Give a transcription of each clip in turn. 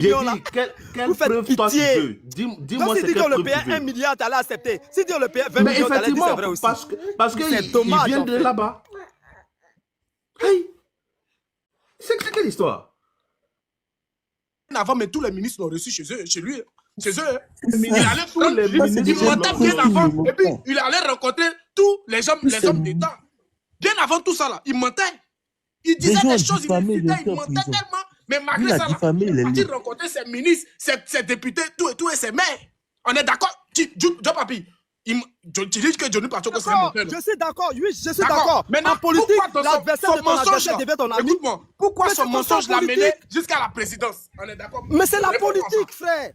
Quelle preuve toi tu veux? Dis-moi c'est quelle preuve tu veux. Si on le payait 1 milliard, tu allais accepter. Si on le payait 20 millions, tu allais dire c'est vrai aussi. Parce qu'il vient de là-bas. Hey! C'est quelle histoire? Avant, mais tous les ministres l'ont reçu chez lui. Chez eux. Il allait il montait bien avant. Et puis, il allait rencontrer tous les hommes d'État. Bien avant tout ça, là, il mentait. Il disait des choses, il mentait tellement. Mais malgré ça, il est parti rencontrer ses ministres, ses députés, tout et ses maires. On est d'accord? Joe Papi, tu dis que Johnny Pachoko c'est un menteur. Je suis d'accord, oui, je suis d'accord. En politique, l'adversaire de ton adversaire devient ton ami. Écoute-moi, pourquoi son mensonge l'a mené jusqu'à la présidence? On est d'accord? Mais c'est la politique, frère.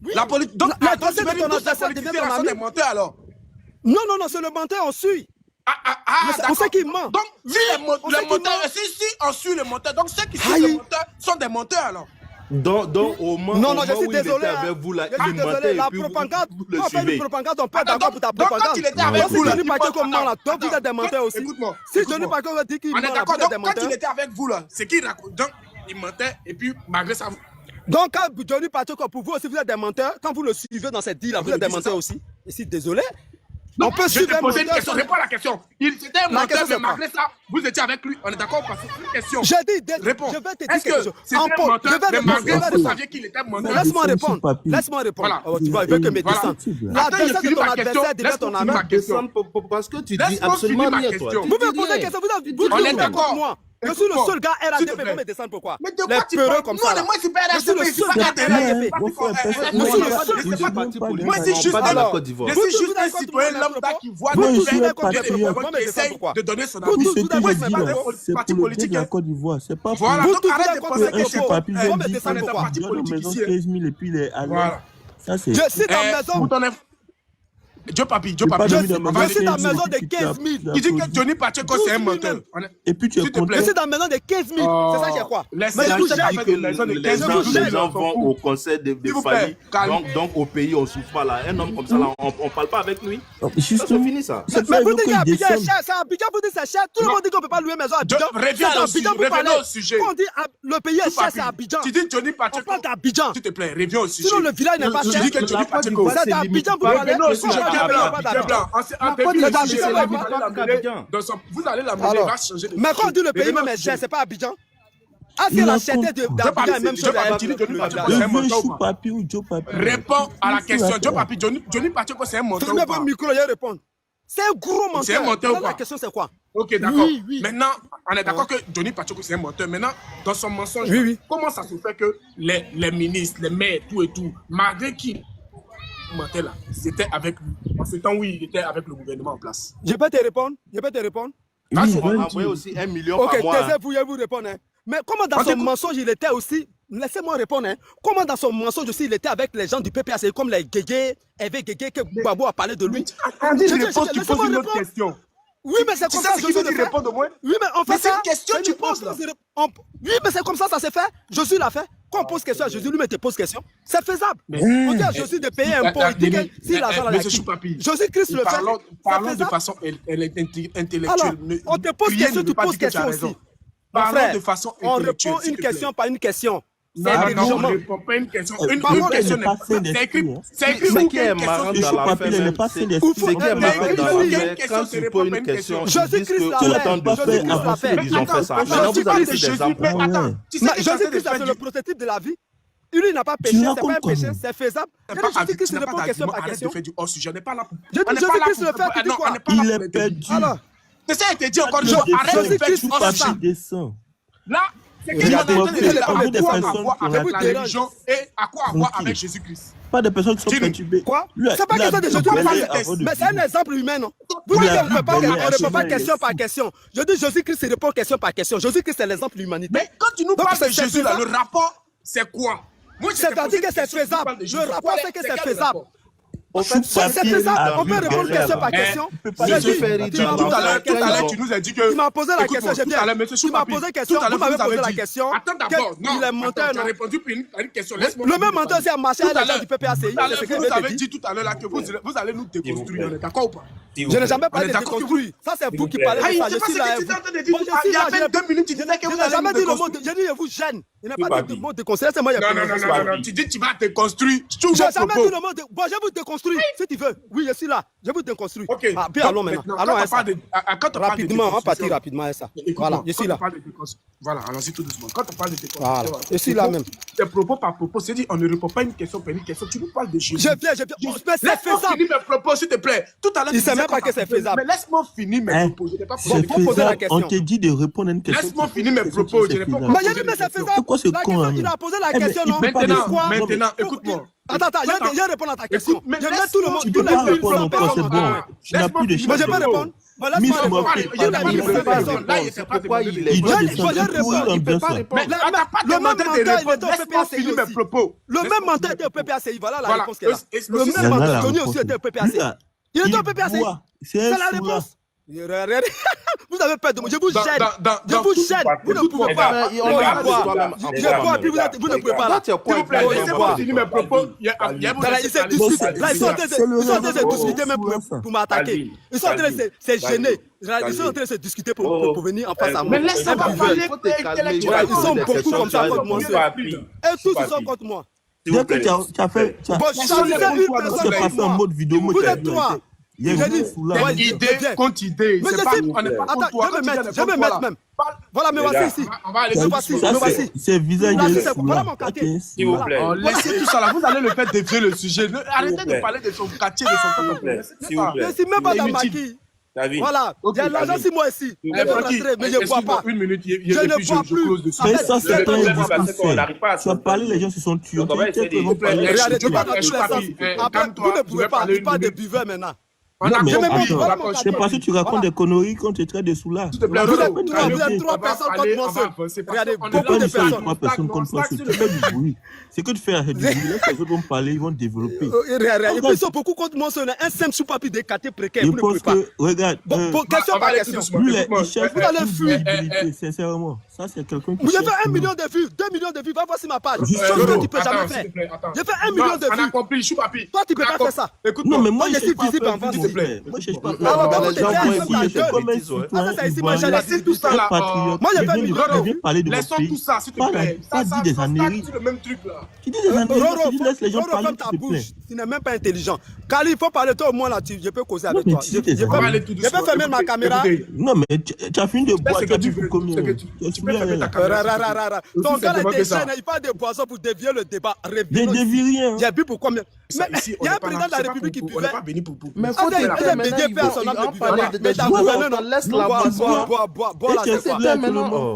Oui. La politique. Donc, l'adversaire de ton adversaire devient ton ami. Menteurs, alors. Non, c'est le menteur, on suit. On sait qu'il ment. Donc, si on suit le menteur, donc ceux qui suivent le menteur sont des menteurs, alors. Donc au moins, je suis désolé. Avec vous, là, il mentait. La propagande, on fait une propagande, on peut être d'accord pour ta propagande. Quand il était avec vous, là, donc vous êtes des menteurs aussi. Écoute-moi. Si Johnny Pachoko dit qu'il ment, vous êtes des menteurs. Quand il était avec vous, là, c'est qu'il raconte. Donc, il mentait, et puis, malgré ça. Donc, quand Johnny Pachoko, pour vous aussi, vous êtes des menteurs. Quand vous le suivez dans cette deal-là, vous êtes des menteurs aussi. Ici, désolé. Non, je te posais une question, réponds à la question. C'était un menteur, mais malgré ça, vous étiez avec lui. On est d'accord parce que c'est une question. J'ai dit, réponds. Je vais te dire quelque chose. C'est un menteur, mais malgré ça, vous saviez qu'il était menteur. Laisse-moi répondre. Laisse-moi répondre. Tu vois, il veut que me descende. L'adversaire de ton adversaire devient ton ami. Parce que tu dis absolument rien, toi. Vous me posez une question, on est d'accord. Je suis le seul gars RADP, vous me descendre pourquoi? Mais de quoi tu parles comme ça? Moi, c'est pas RADP, je suis pas RADP. Moi, c'est juste un citoyen lambda qui voit des gens qui essayent de donner son avis. Moi, c'est pas un parti politique. C'est pas voilà, donc arrête de penser que c'est parti politique ici. Ça, c'est... Je suis dans maison. Joe Papi. Je suis dans la maison de 15 000. Il dit que Johnny Pachoko c'est un menteur. Et puis tu es content. Je suis dans la maison de 15 000. C'est ça, j'ai quoi? Les gens vont au conseil de famille. Donc au pays, on ne souffre pas là. Un homme comme ça, là, on ne parle pas avec lui. C'est fini ça. Mais vous dites qu'Abidjan est cher. C'est Abidjan, vous dites c'est cher. Tout le monde dit qu'on ne peut pas louer maison à Abidjan. Reviens au sujet. On dit le pays est cher, c'est Abidjan. Tu dis Johnny Pachoko. On parle d'Abidjan. S'il te plaît, reviens au sujet. Sinon le village n'est pas cher. Tu dis que Johnny Pachoko. C'est Abidjan, vous parlez. Vous allez la mener, va changer de. Mais quand on dit le pays même est cher, c'est pas Abidjan. Ah, c'est la cherté d'Abidjan est même chose. Réponds à la question. Joe Papi, Johnny Pachoko, c'est un menteur. Prenez votre micro, je réponds. C'est un gros menteur. C'est un menteur ou pas? La question, c'est quoi? Ok, d'accord. Maintenant, on est d'accord que Johnny Pachoko, c'est un menteur. Maintenant, dans son mensonge, comment ça se fait que les ministres, les maires, tout et tout, malgré qui mentait là, c'était avec lui. En ce temps où il était avec le gouvernement en place. Je peux te répondre? On a envoyé aussi 1 million par mois. Ok, taisez-vous, je vous répondre. Mais comment dans son mensonge, il était aussi... Laissez-moi répondre. Comment dans son mensonge aussi, il était avec les gens du PPAC, comme les Guégué, Hervé Guégué, que Babou a parlé de lui. Andy, tu poses une autre question. Oui, mais c'est comme ça que je veux répondre au moins. Oui, mais on fait ça. C'est une question que tu poses là. Oui, mais c'est comme ça se fait. Jésus l'a fait. Quand on pose question à Jésus, lui, mais te pose question. C'est faisable. On dit à Jésus de payer un pot. Il dit que si l'argent là, Jésus-Christ le fait. Parlons de façon intellectuelle. Alors, on te pose question, tu poses question aussi. Parlons de façon intellectuelle. On répond une question par une question. Non, on ne répond pas une question. Une question n'est pas... C'est écrit. Ce qui est marrant dans l'affaire, c'est quand tu poses une question, ils disent qu'autant de choses, ils ont fait ça. Maintenant, vous avez des exemples. Jésus-Christ, c'est le prototype de la vie. Lui, il n'a pas péché, c'est pas un péché, c'est faisable. Jésus-Christ ne répond question par question. Je n'ai pas là pour... Jésus-Christ le fait, tu dis quoi? Il est perdu. Alors, c'est ça, il te dit encore une fois, arrête de faire du hors-sujet. Là, c'est qu'il y a des personnes avec la religion et à quoi avoir avec Jésus-Christ. Pas de personnes qui sont perturbées. Quoi? C'est pas question de Jésus-Christ, mais c'est un exemple humain, non? Vous dites qu'on ne répond pas question par question. Je dis Jésus-Christ répond question par question. Jésus-Christ, c'est l'exemple de l'humanité. Mais quand tu nous parles de Jésus, là, le rapport, c'est quoi? C'est-à-dire que c'est faisable. Le rapport, c'est que c'est faisable. C'est faisable. On peut répondre question par question. Tout à l'heure, tu nous as dit que... Tu m'as posé la question, tu m'as posé la question, vous m'avez posé la question. Attends d'abord, non, tu as répondu à une question. Le même menteur, c'est à marcher à l'agent du PPACI. Vous avez dit tout à l'heure que vous allez nous déconstruire, on est d'accord ou pas? Je n'ai jamais parlé de déconstruire. Ça, c'est vous qui parlez de ça. Je suis là. Il y a 2 minutes, tu disais que vous allez jamais dit le mot. J'ai dit, je vous gêne. Il n'a pas dit le mot déconstruire. C'est moi qui ai Non. Tu dis, tu vas déconstruire. Je n'ai jamais dit le mot. Bon, je vais vous déconstruire. Si tu veux. Oui, je suis là. Je vais vous déconstruire. Ok. Puis allons maintenant. Allons à ça. Rapidement, on va partir rapidement à ça. Voilà, je suis là. Voilà, allons-y tout doucement. Quand on parle de déconstruction, je suis là même. Tes propos par propos, c'est dit, on ne répond pas une question par une question. Tu nous parles de Jésus. Je viens. Laisse-moi finir mes propos, s'il te plaît. Tout à l'heure, il ne sait même pas que c'est faisable. Mais laisse-moi finir mes propos. Je n'ai pas posé la question. On te dit de répondre à une question. Laisse-moi finir mes propos. Je n'ai pas mais j'ai dit, mais c'est faisable. Pourquoi c'est con? Il a posé la question, non? Maintenant, écoute-moi. Attends, je vais répondre à ta question. Je mets tout le monde. Tu peux pas répondre encore, c'est bon. Tu n'as plus de chance. Mais je vais répondre. Le même menteur était au PPACI. Voilà la réponse qu'elle a. Le même menteur connu aussi était au PPACI. Il était au PPACI. C'est la réponse. Vous avez peur de moi. Je vous gêne. Je vous gêne. Vous ne pouvez pas. Je bois, puis vous ne pouvez pas là. S'il vous plaît, laissez-moi finir mes propos. Là, ils sont en train de se discuter même pour m'attaquer. Ils sont en train de se gêner. Ils sont en train de se discuter pour venir en face à moi. Mais laissez-moi parler. Ils sont beaucoup comme ça contre moi. Et tous, ils sont contre moi. Dès que tu as fait... Tu as fait un mode vidéo. Vous êtes trois. Idée contre idée. Mais attends, je vais me mettre même. Voilà, me voici ici. Me voici. C'est visage. Voilà mon quartier. S'il vous plaît. Laissez tout ça là. Vous allez le faire dévier le sujet. Arrêtez de parler de son quartier, de son peuple. Je ne suis même pas dans ma quille. Voilà, il y a l'argent sur moi ici. Mais je ne bois pas. Une minute, je ne bois plus. Mais ça, c'est pas un discours. Tu as parlé, les gens se sont tués. Regardez, tu parles dans tous les sens. Après, vous ne pouvez pas. Tu parles de buveurs maintenant. Non, mais c'est parce que tu racontes des conneries quand tu traites des sous-là. Vous êtes trois personnes contre moi seul. Regardez, beaucoup de personnes. Trois personnes contre toi, tu fais du bruit. C'est que tu fais du bruit. Laisse les autres vont parler, ils vont développer. Et puis ils sont beaucoup contre moi seul. Un simple sous-papier décaté précaire. Je pense que, regarde. Question par question. Vous allez fuir. Sincèrement, ça c'est quelqu'un qui. J'ai fait 1 million de vues, 2 millions de vues. Va voir si ma page. Chose que tu peux jamais faire. J'ai fait 1 million de vues. On a compris, chou-papi. Toi, tu peux pas faire ça. Non, mais moi, je suis visible en France. Moi, je cherche pas. Moi, j'ai fait je viens parler de laissons tout ça, s'il te plaît. Pas dire des âneries. C'est le même truc là. Tu dis des âneries, tu laisses les gens parler, ta bouche. Tu n'es même pas intelligent. Kali, il faut parler toi au moins là, je peux causer avec toi. Je peux fermer ma caméra. Non, mais tu as fini de boire, tu as bu pour combien? Ton gars était jeune, il parle de boisson pour dévier le débat. Je ne dévie rien. J'ai bu pour combien? Mais il y a un président de la République qui buvait. Mais faut te faire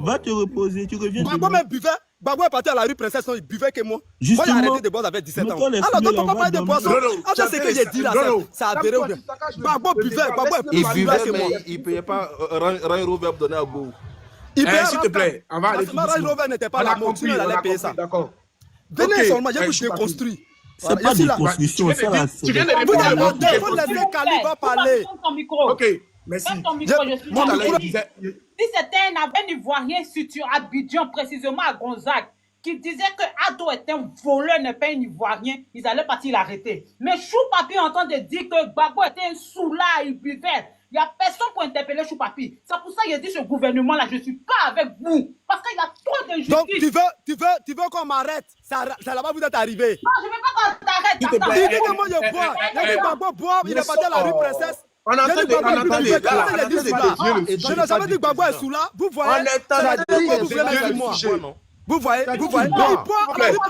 va te reposer, tu reviens. Bagbo même buvait. Bagbo est parti à la rue Princesse, il buvait que moi. Moi, j'ai arrêté de boire avec 17 ans. Alors, donc, on va parler de boisson. Après, ce que j'ai dit là, ça a avéré ou bien. Bagbo buvait, Bagbo est plus buvait que moi. Il ne payait pas Range Rover donné à Beau. Il payait, s'il te plaît, on va aller tout Range Rover n'était pas là, mon il allait payer ça. D'accord. Venez seulement, j'ai vous déconstruire. C'est pas de construction, ça là. Tu viens de Vous répondre. demandez, vous laissez Kali va parler. Ok, merci. Si c'était un Ivoirien situé à Abidjan, précisément à Gonzague, qui disait que Ado était un voleur, n'est pas un Ivoirien, ils allaient partir l'arrêter. Mais Chou-Papi entend de dire que Gbagbo était un soulard, il buvait. Il n'y a personne pour interpeller Chou-Papi. C'est pour ça qu'il a dit ce gouvernement-là, je ne suis pas avec vous. Parce qu'il y a trop d'injustice. Donc, tu veux qu'on m'arrête? Ça là-bas, vous êtes arrivé. Non, je ne veux pas qu'on t'arrête. Il dit que moi, je bois. Il dit Gbagbo boit, il est parti à la rue Princesse. On entend Je n'ai jamais dit que Gbagbo est sous là. Vous voyez, vous voyez, il boit à la rue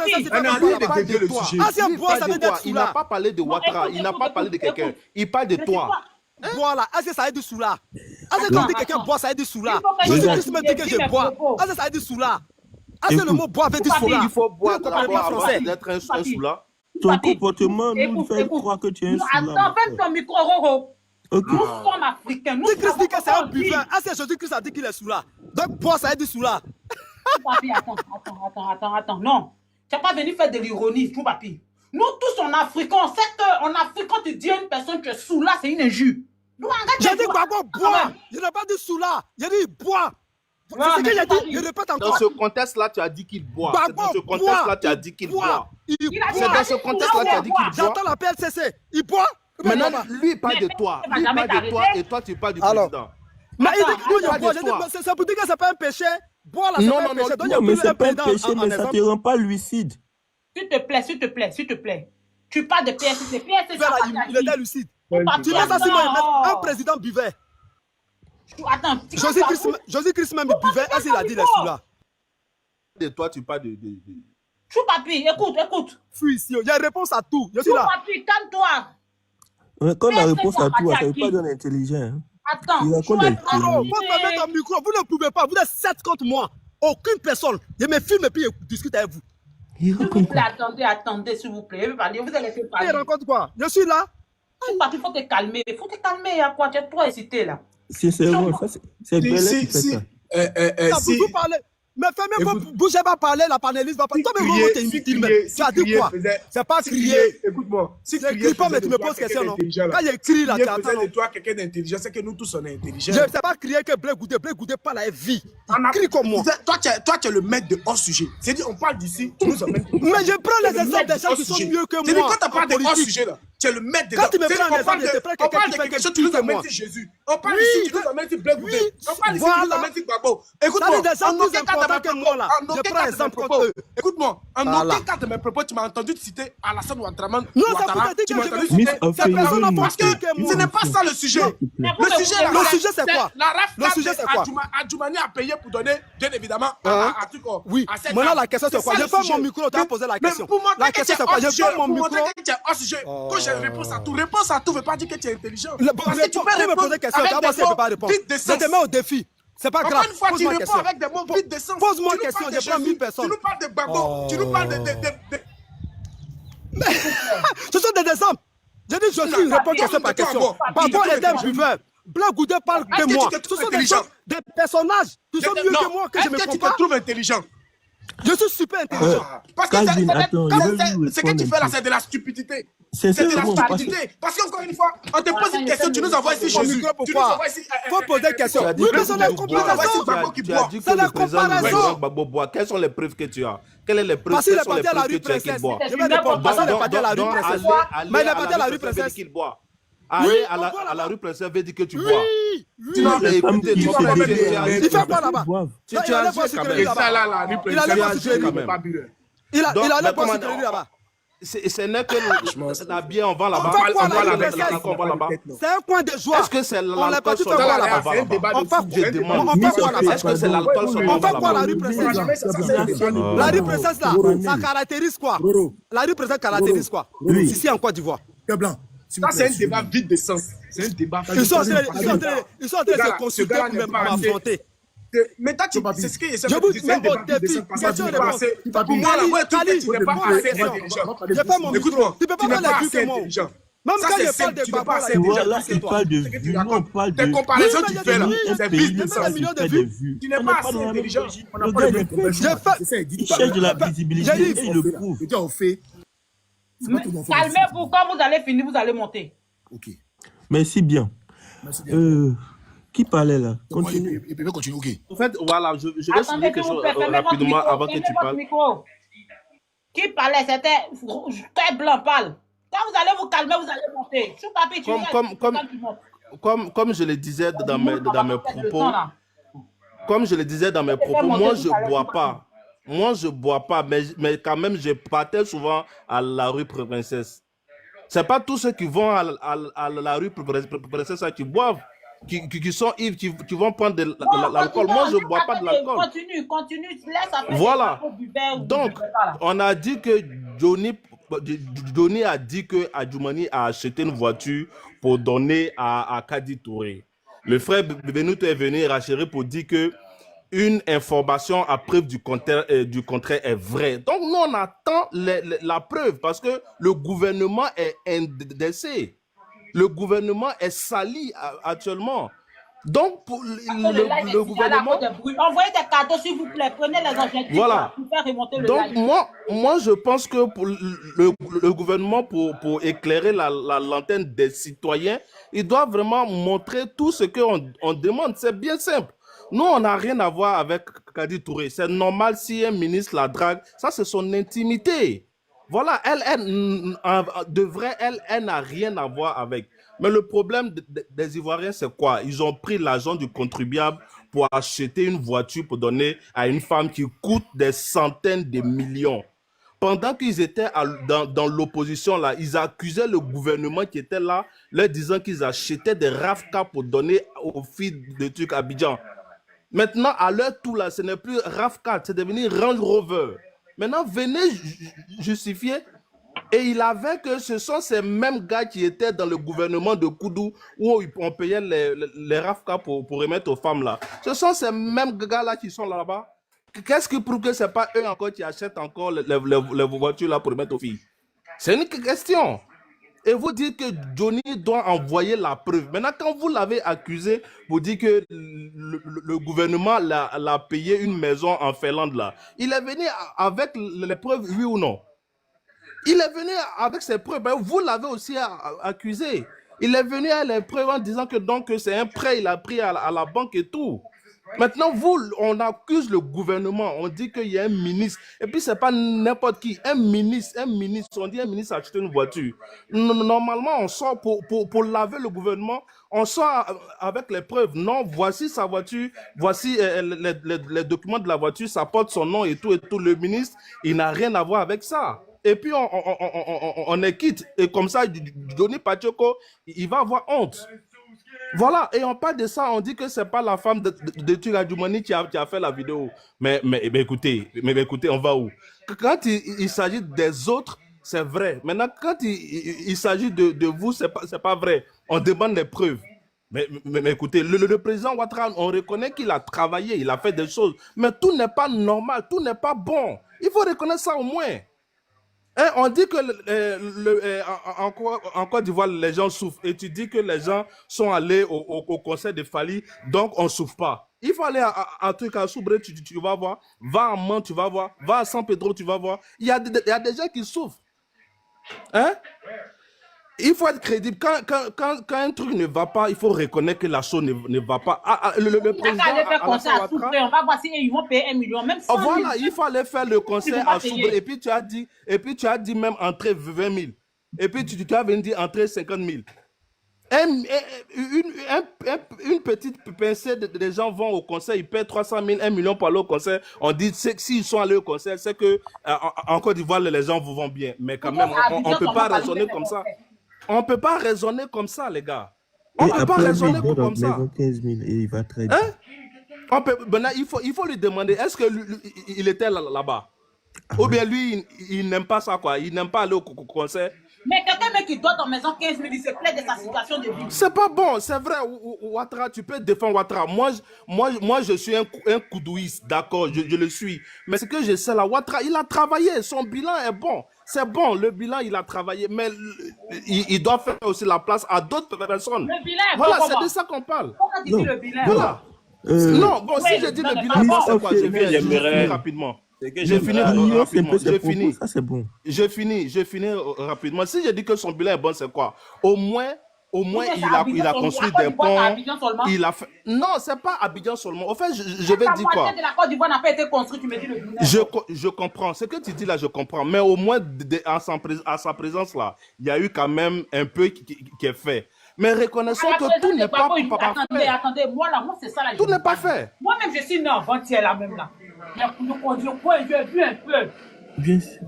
Princesse. Il n'a pas parlé de Ouattara, il n'a pas parlé de quelqu'un. Il parle de toi. Bois là, est-ce que ça aide du sous là? Est-ce que quand on dit quelqu'un boit, ça aide du sous là? Je suis juste me dit que je bois. Est-ce que ça aide du sous là? Est-ce que le mot bois veut dire sous là? Il faut boire avant d'être un sous là. Ton comportement nous fait croire que tu es un sous là. Attends, ferme ton micro, Roro. Nous sommes africains. Nous Christ dit que c'est un buveur. Est-ce que Jésus-Christ a dit qu'il est sous là? Donc bois, ça aide du sous là. Papi, attends. Non. Tu n'as pas venu faire de l'ironie, tout papi. Nous tous en Afrique, on sait qu'en Afrique, quand tu dis à une personne que tu es sous là, c'est une injure. J'ai dit Gbagbo boit. Je n'ai pas dit sous là. J'ai dit boit. C'est ce que j'ai dit. Je répète encore. Dans ce contexte-là, tu as dit qu'il boit. C'est dans ce contexte-là, tu as dit qu'il boit. C'est dans ce contexte-là, tu as dit qu'il boit. J'entends la PLCC. Il boit. Maintenant, lui parle de toi. Lui parle de toi et toi, tu parles du président. Mais il dit que boit. C'est pour dire que ce n'est pas un péché. Boire là, c'est pas un péché. Non, mais c'est pas un péché, mais ça ne te rend pas lucide. S'il te plaît, s'il te plaît, s'il te plaît. Tu parles de PSC. Il était lucide. Tu vois ça, si un président buvait. Attends. Jésus-Christ même buvait. Est-ce qu'il a dit les sous-là? De toi, tu parles de... Chou papi, écoute. Fuis ici. Il y a une réponse à tout. Je suis là. Chou papi, calme-toi. Quand la réponse à tout, ça ne veut pas donner intelligent. Attends. Vous me mettez un micro. Vous ne pouvez pas. Vous êtes 7 contre moi. Aucune personne. Je me filme et puis je discute avec vous. S'il vous plaît, attendez, s'il vous plaît. Vous allez laisser parler. Il rencontre quoi? Je suis là. Papi, il faut te calmer. Il faut te calmer. Il y a quoi? Tu es trop hésité là. C'est bon, c'est Belé qui fait ça. Vous parlez. Mais fermez-vous, bougez pas parler, la panéliste va parler. Toi, mais Romo t'invite, tu as dit quoi? C'est pas crier. Écoute-moi, si tu cries pas, mais tu me poses question, non? Quand il crie là, tu attends. De toi, quelqu'un d'intelligent, c'est que nous tous on est intelligents. Je ne sais pas crier que Blé Goudé parle à vie. Crie comme moi. Toi, tu es le maître de hors sujet. C'est-à-dire, on parle d'ici, tu nous emmènes. Mais je prends les exemples des gens qui sont mieux que moi. C'est-à-dire, quand tu parles de hors sujet là, tu es le maître de. Quand tu me prends un exemple, on parle de quelque chose, tu nous emmènes Jésus. On parle ici, tu nous emmènes Blé Goudé. On parle ici, tu nous emmènes Gbagbo. Écoute-moi, en aucun cas de mes propos, je prends exemple contre eux. Écoute-moi, en aucun cas de mes propos, tu m'as entendu citer Alassane Ouattara. Non, ça peut dire que je vais citer. C'est personne parce que ce n'est pas ça le sujet. Le sujet, c'est quoi? Le sujet, c'est quoi? Adjoumani a payé pour donner, bien évidemment, à Tuko. Oui, maintenant la question, c'est quoi? Je fais mon micro, tu as posé la question. La question, c'est quoi? Je fais mon micro. Quand j'ai réponse à tout, ne veut pas dire que tu es intelligent. Parce que tu peux me poser des questions, tu ne peux pas répondre. Je te mets au défi. C'est pas grave. Une fois, tu réponds avec des mots vides de sens. Pose-moi une question, je prends 1000 personnes. Tu nous parles de Gbagbo, tu nous parles de... Ce sont des exemples. Je dis, je suis réponds question par question. Gbagbo est un buveur. Blé Goudé parle de moi. Ce sont des personnages qui sont mieux que moi, que je ne comprends pas. Est-ce que tu te trouves intelligent? Je suis super intelligent. Parce que ce que tu fais là, c'est de la stupidité. C'est de la stupidité. Parce qu'encore une fois, on te pose une question, tu nous envoies ici Jésus. Tu nous envoies ici. Faut poser une question. Oui, mais c'est la comparaison. C'est la comparaison. Quelles sont les preuves que tu as? Quelles sont les preuves que tu as qu'il boit? Je vais répondre. Parce qu'il est parti à la rue Princesse. Mais il est parti à la rue Princesse. Aller à la rue Princesse veut dire que tu bois. Tu n'as pas écouté. Il fait quoi là-bas? Tu as agi quand même. Il allait pas se quand même. Il allait pas se là-bas. Ce n'est que la bière, on va là-bas. C'est un coin de joie. Est-ce que c'est l'alcool sur là-bas? On fait quoi là-bas? Est-ce que c'est l'alcool sur on fait quoi la rue Princesse? La rue Princesse là, ça caractérise quoi? La rue Princesse caractérise quoi? Ici en Côte d'Ivoire. Ça, c'est un débat vide de sens. C'est un débat. Ils sont en train de se consulter pour m'affronter. Mais toi, c'est ce que je vous mets au défi. Pour moi, tu n'es pas assez intelligent. Écoute-moi, tu peux pas faire les vues que moi. Même quand je parle de Gbagbo, là, il parle de vues. On parle de... Tes comparaisons que tu fais là, c'est vide de sens. Tu n'es pas assez intelligent. Il cherche de la visibilité et il le prouve. Calmez-vous, quand vous allez finir, vous allez monter. Ok. Merci bien. Qui parlait là? Continue. Il peut continuer, ok. En fait, voilà, je vais souligner quelque chose rapidement avant que tu parles. Qui parlait? C'était très blanc pâle. Quand vous allez vous calmer, vous allez monter. Comme je le disais dans mes propos, moi je ne bois pas. Moi, je ne bois pas, mais quand même, je partais souvent à la rue Princesse. Ce n'est pas tous ceux qui vont à la rue Princesse qui boivent, qui sont ivres, qui vont prendre de l'alcool. Moi, je ne bois pas de l'alcool. Continue, laisse après. Voilà. Donc, on a dit que Johnny a dit que Adjoumani a acheté une voiture pour donner à Kadi Touré. Le frère Benito est venu rachérer pour dire que une information à preuve du contraire est vraie. Donc, nous, on attend la preuve parce que le gouvernement est indécé. Le gouvernement est sali actuellement. Donc, pour le gouvernement... Envoyez des cadeaux, s'il vous plaît. Prenez les objectifs voilà. pour faire remonter le Donc, live. moi, je pense que pour le gouvernement, pour éclairer la lanterne des citoyens, il doit vraiment montrer tout ce qu'on demande. C'est bien simple. Nous, on n'a rien à voir avec Kadi Touré. C'est normal si un ministre la drague. Ça, c'est son intimité. Voilà, elle n'a rien à voir avec. Mais le problème des Ivoiriens, c'est quoi? Ils ont pris l'argent du contribuable pour acheter une voiture pour donner à une femme qui coûte des centaines de millions. Pendant qu'ils étaient dans l'opposition, là, ils accusaient le gouvernement qui était là, leur disant qu'ils achetaient des RAFCA pour donner aux filles de trucs à Abidjan. Maintenant, à l'heure tout là, ce n'est plus RAV4, c'est devenu Range Rover. Maintenant, venez justifier. Et il avait que ce sont ces mêmes gars qui étaient dans le gouvernement de Koudou où on payait les RAV4 pour remettre aux femmes là. Ce sont ces mêmes gars là qui sont là-bas. Qu'est-ce qui prouve que ce n'est pas eux encore qui achètent encore les voitures là pour remettre aux filles? C'est une question. Et vous dites que Johnny doit envoyer la preuve. Maintenant, quand vous l'avez accusé, vous dites que le gouvernement l'a payé une maison en Finlande là. Il est venu avec les preuves, oui ou non? Il est venu avec ses preuves. Ben, vous l'avez aussi accusé. Il est venu avec les preuves en disant que donc c'est un prêt, il a pris à la banque et tout. Maintenant, on accuse le gouvernement, on dit qu'il y a un ministre, et puis c'est pas n'importe qui, un ministre, on dit un ministre a acheté une voiture. Normalement, on sort pour laver le gouvernement, on sort avec les preuves. Non, voici sa voiture, voici les documents de la voiture, ça porte son nom et tout. Le ministre, il n'a rien à voir avec ça. Et puis, on est quitte. Et comme ça, Johnny Pacheco, il va avoir honte. Voilà, et on parle de ça, on dit que c'est pas la femme de Tura Djoumani qui a fait la vidéo. Mais écoutez, on va où? Quand il s'agit des autres, c'est vrai. Maintenant, quand il s'agit de vous, c'est pas vrai. On demande des preuves. Mais écoutez, le président Ouattara, on reconnaît qu'il a travaillé, il a fait des choses. Mais tout n'est pas normal, tout n'est pas bon. Il faut reconnaître ça au moins. On dit que en Côte d'Ivoire, les gens souffrent. Et tu dis que les gens sont allés au conseil de Fali, donc on ne souffre pas. Il faut aller à truc à Soubré, tu vas voir. Va à Mans, tu vas voir. Va à San Pedro, tu vas voir. Il y a des gens qui souffrent. Hein? Il faut être crédible. Quand un truc ne va pas, il faut reconnaître que la chose ne va pas. Le président on va voir s'ils vont payer 1 million. Même voilà, il faut aller faire le conseil à Soubré. Et puis tu as dit même entrer 20 000. Et puis tu as venu dire entrer 50 000. Une petite pincée des gens vont au conseil, ils paient 300 000, 1 million pour aller au conseil. On dit que s'ils sont allés au conseil, c'est que en Côte d'Ivoire, les gens vous vont bien. Mais quand même, on ne peut pas raisonner comme ça. On ne peut pas raisonner comme ça, les gars. On ne peut pas raisonner comme ça. 15 000 et il va très bien. Hein? Maintenant, il faut lui demander, est-ce qu'il était là-bas? Ou bien lui, il n'aime pas ça, quoi. Il n'aime pas aller au conseil. Mais quelqu'un qui doit dans la maison 15 000, il se plaît de sa situation de vie. C'est pas bon, c'est vrai. Ouattara, tu peux défendre Ouattara. Moi, je suis un koudouiste, d'accord, je le suis. Mais ce que je sais là, Ouattara, il a travaillé. Son bilan est bon. C'est bon, le bilan, il a travaillé. Mais il doit faire aussi la place à d'autres personnes. Le bilan est voilà, bon. c'est de ça qu'on parle. Pourquoi tu dis le bilan? Voilà. Non, bon, si je dis le bilan, c'est quoi? Je vais rapidement. J'ai fini rapidement. Ça, c'est bon. Je finis rapidement. Si je dis que son bilan est bon, c'est quoi? Au moins, il a construit des ponts. Il a fait... Non, c'est pas Abidjan seulement. En fait, je vais dire quoi? La moitié de la Côte d'Ivoire n'a pas été construite, tu me dis le bilan. Je comprends. Ce que tu dis là, je comprends. Mais au moins, à sa présence là, il y a eu quand même un peu qui est fait. Mais reconnaissons que tout n'est pas fait. Attendez, moi c'est ça là. Tout n'est pas fait. Moi-même, je suis né avant-hier là même là. J'ai vu un peu. Bien sûr.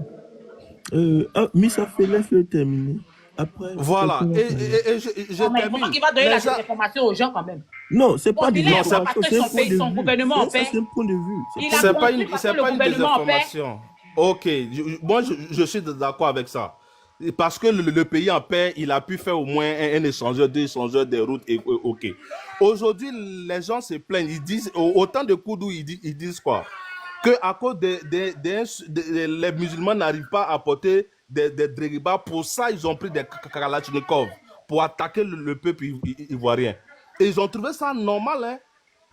Mais ça fait laisse-le terminer. Après. Voilà. Et je termine. Il va donner la information aux gens quand même. Non, c'est pas des informations. C'est son gouvernement en paix. C'est un point de vue. C'est pas une désinformation. Ok. Moi, je suis d'accord avec ça. Parce que le pays en paix, il a pu faire au moins un échangeur, 2 échangeurs des routes. Et, ok. Aujourd'hui, les gens se plaignent. Ils disent, autant de Koudou, ils disent quoi? Qu'à cause les musulmans n'arrivent pas à porter des drégibas. Pour ça, ils ont pris des kalachnikovs pour attaquer le peuple ivoirien. Et ils ont trouvé ça normal. Hein.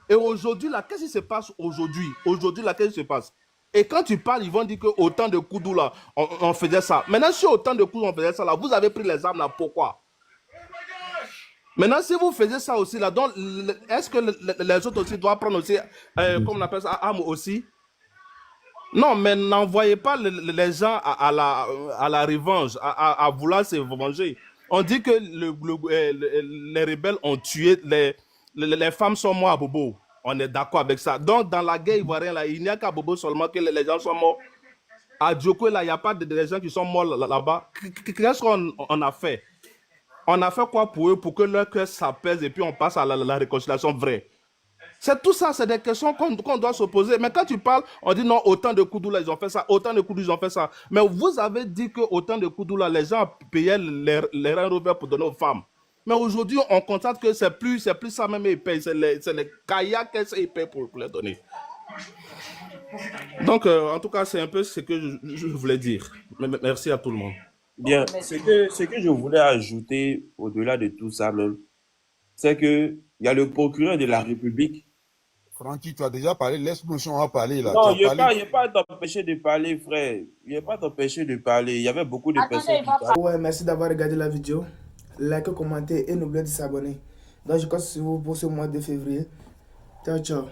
Et aujourd'hui, là, qu'est-ce qui se passe aujourd'hui? Aujourd'hui, là, qu'est-ce qui se passe? Et quand tu parles, ils vont dire qu'autant de Koudou, là, on faisait ça. Maintenant, si autant de Koudou, on faisait ça, là, vous avez pris les armes, là, pourquoi? Maintenant, si vous faisiez ça aussi, là, est-ce que les autres aussi doivent prendre aussi, comme on appelle ça, armes aussi? Non, mais n'envoyez pas les gens à la revanche, à vouloir se venger. On dit que les rebelles ont tué, les femmes sont mortes à Bobo. On est d'accord avec ça. Donc, dans la guerre ivoirienne, là, il n'y a qu'à Bobo seulement que les gens sont morts. À Djoko, là, il n'y a pas de gens qui sont morts là-bas. Qu'est-ce qu'on a fait? On a fait quoi pour eux, pour que leur cœur s'apaise et puis on passe à la réconciliation vraie? C'est tout ça, c'est des questions qu'on doit se poser. Mais quand tu parles, on dit non, autant de Koudou là, ils ont fait ça, autant de Koudou, ils ont fait ça. Mais vous avez dit que autant de Koudou là, les gens payaient les Range Rover pour donner aux femmes. Mais aujourd'hui, on constate que c'est plus ça même, ils payent. C'est les kayaks qu'ils payent pour les donner. Donc, en tout cas, c'est un peu ce que je voulais dire. Merci à tout le monde. Bien, ce que je voulais ajouter au-delà de tout ça même, c'est que il y a le procureur de la République. Francky, tu as déjà parlé, laisse-nous en parler là. Non, il n'y a pas à t'empêcher de parler, frère. Il n'y a pas à t'empêcher de parler. Il y avait beaucoup de personnes qui parlaient. Ouais, merci d'avoir regardé la vidéo. Likez, commentez et n'oubliez pas de s'abonner. Donc, je compte sur vous pour ce mois de février. Ciao, ciao.